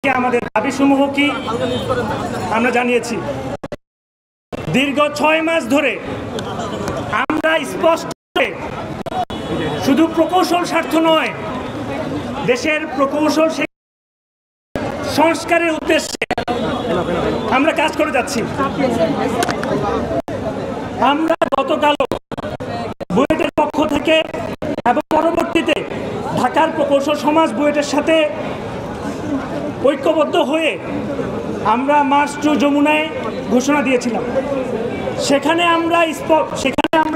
আমাদের দাবিসমূহ কি আমরা জানিয়েছি। দীর্ঘ 6 মাস ধরে আমরা স্পষ্ট শুধু প্রকৌশল স্বার্থ নয়, দেশের প্রকৌশল সংস্কারের উদ্দেশ্যে আমরা কাজ করে যাচ্ছি। আমরা গতকাল বুয়েটের পক্ষ থেকে এবং পরবর্তীতে ঢাকার প্রকৌশল সমাজ বুয়েটের সাথে ঐক্যবদ্ধ হয়ে আমরা মার্চ টু যমুনায় ঘোষণা দিয়েছিলাম। সেখানে আমরা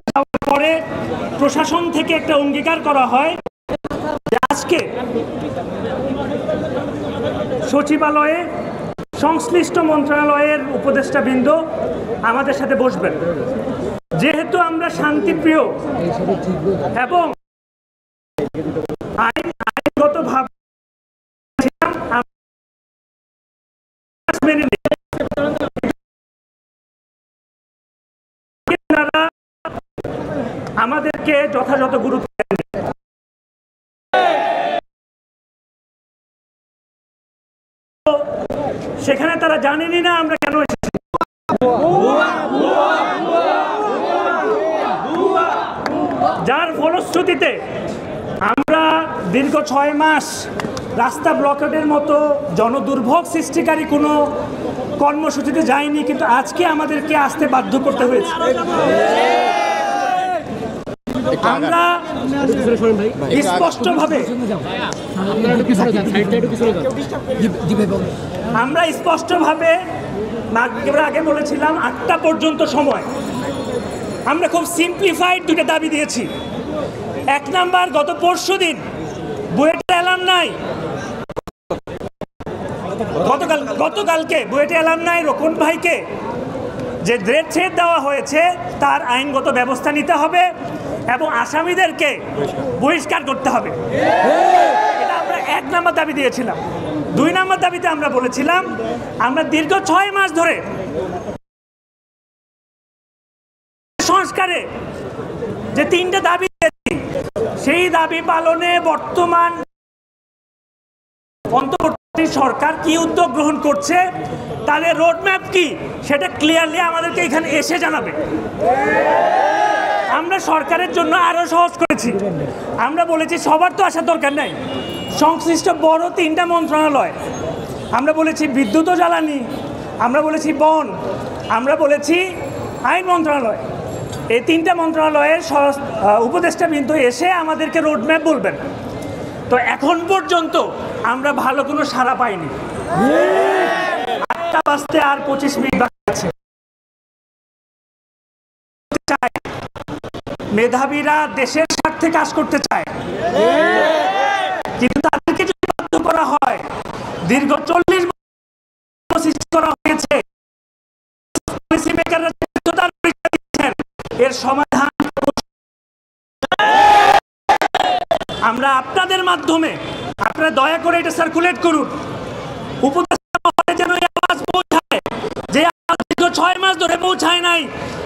যাওয়ার পরে প্রশাসন থেকে একটা অঙ্গীকার করা হয় যে আজকে সচিবালয়ে সংশ্লিষ্ট মন্ত্রণালয়ের উপদেষ্টাবৃন্দ আমাদের সাথে বসবেন। যেহেতু আমরা শান্তিপ্রিয় এবং আইনগতভাবে আমাদেরকে যথাযথ গুরুত্ব দেন। সেখানে তারা জানেনই না আমরা কেন এসেছি। যার ফলশ্রুতিতে আমরা দীর্ঘ 6 মাস রাস্তা ব্লকেটের মতো জনদুর্ভোগ সৃষ্টিকারী কোনো কর্মসূচিতে যায়নি, কিন্তু আজকে আমাদেরকে আসতে বাধ্য করতে হয়েছে। আমরা স্পষ্টভাবে আগে বলেছিলাম 8টা পর্যন্ত সময়। আমরা খুব সিম্পলিফাইড 2টা দাবি দিয়েছি। 1 নাম্বার, গত পরশুদিন বুয়েটের অ্যালামনাই গতকালকে বুয়েটের অ্যালামনাই রোকন ভাইকে যে গ্রেড ছেদ দেওয়া হয়েছে তার আইনগত ব্যবস্থা নিতে হবে এবং আসামিদেরকে বহিষ্কার করতে হবে। এটা আমরা 1 নাম্বার দাবি দিয়েছিলাম। 2 নাম্বার দাবিতে আমরা বলেছিলাম আমরা দীর্ঘ 6 মাস ধরে সংস্কারে যে 3টা দাবি দিয়েছি সেই দাবি পালনে বর্তমান অন্তর্বর্তী সরকার কি উদ্যোগ গ্রহণ করছে, তাদের রোডম্যাপ কি, সেটা ক্লিয়ারলি আমাদেরকে এখানে এসে জানাবে। আমরা সরকারের জন্য আরো সহজ করেছি। আমরা বলেছি সবার তো আসার দরকার নাই, সংশ্লিষ্ট বড় 3টা মন্ত্রণালয়, আমরা বলেছি বিদ্যুৎ ও জ্বালানি, আমরা বলেছি বন, আমরা বলেছি আইন মন্ত্রণালয়, এই 3টা মন্ত্রণালয়ের উপদেষ্টাবৃন্দ এসে আমাদেরকে রোডম্যাপ বলবেন। তো এখন পর্যন্ত আমরা ভালো কোনো সাড়া পাইনি। 8টা বাজতে আর 25 মিনিট বাকি আছে। মেধাবীরা দেশের স্বার্থে কাজ করতে চায়, কিন্তু তাদেরকে যদি বাধ্য করা হয়, দীর্ঘ 40 বছর সৃষ্টি করা হয়েছে, পলিসি মেকাররা ব্যর্থতার পরীক্ষা দিচ্ছেন, এর সমাধান আমরা আপনাদের মাধ্যমে, আপনারা দয়া করে এটা সার্কুলেট করুন, উপদেষ্টা মহলে যেন এই আওয়াজ পৌঁছায়, যে আওয়াজ দীর্ঘ 6 মাস ধরে পৌঁছায় নাই,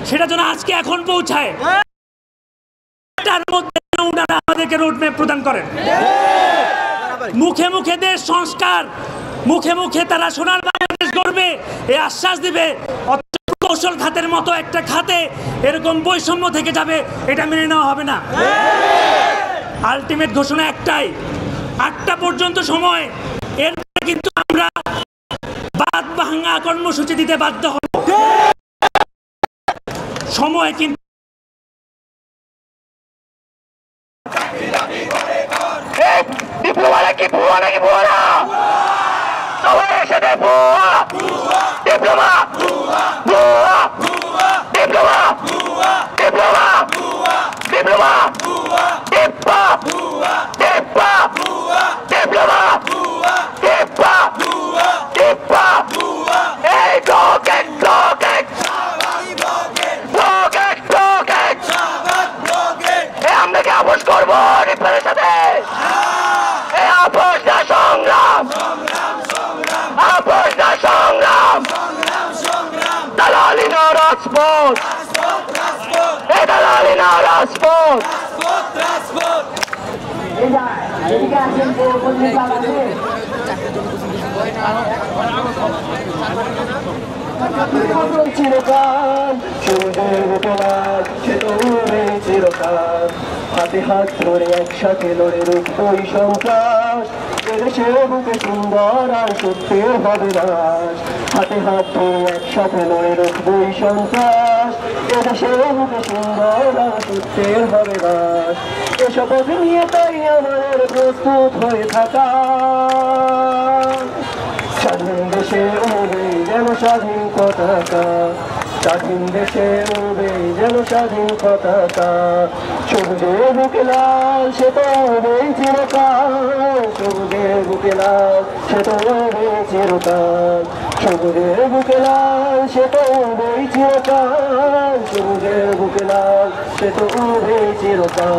সেটা যেন আজকে এখন পৌঁছায়। তার মধ্যে ওনারা আমাদেরকে রোডম্যাপ প্রদান করেন। মুখে মুখে দেশ সংস্কার, মুখে মুখে তারা সোনার বাংলাদেশ গড়বে এই আশ্বাস দিবে, কৌশল খাতের মতো একটা খাতে এরকম বৈষম্য থেকে যাবে, এটা মেনে নেওয়া হবে না। আলটিমেট ঘোষণা একটাই, 8টা পর্যন্ত সময়, এরপরে কিন্তু আমরা বাদ ভাঙা কর্মসূচি দিতে বাধ্য হব। সময় কিন্তু ডিপ্লোমা কি ভুয়া নাকি ভুয়া না, সবাই এসে দেয় ভুয়া, ডিপ্লোমা ভুয়া, ডিপ্লোমা ডিপ্লোমা ডিপ্লোমা ডিপ্পা ডিপ্পা ডিপ্লোমা ডিপ্পা ডিপ্পা এই ব্লকেট ব্লকেট ব্লকেট ব্লকেট আমরা কি আপোষ করবো ডিপ্লোমের সাথে? এই আপোষ না সংগ্রাম, আপোষ না সংগ্রাম, দালালি না রাজপথ, এই দালালি না রাজপথ। এদিকে আসেন চিরকাল সূর্যের বুকে লাল সে তো উড়বে চিরকাল হাতে হাত ধরে একসাথে লড়ে রুখবই সন্ত্রাস এদেশের বুকে সুন্দর আর সত্যের হবে নাশ হাতে হাত ধরে একসাথে লড়ে রুখবই সন্ত্রাস এদেশের বুকে সুন্দর আর সত্যের হবে নাশ এসব নিয়ে তাই আমাদের প্রস্তুত হয়ে থাকা স্বাধীন দেশে উড়বে যেন স্বাধীন পতাকা স্বাধীন দেশে উড়বে যেন স্বাধীন পতাকা সবুজের বুকে লাল সে তো উড়বেই চিরকাল সবুজের বুকে লাল সে তো উড়বেই চিরকাল সবুজের বুকে লাল সে তো উড়বেই চিরকাল সবুজের বুকে লাল সে তো উড়বেই চিরকাল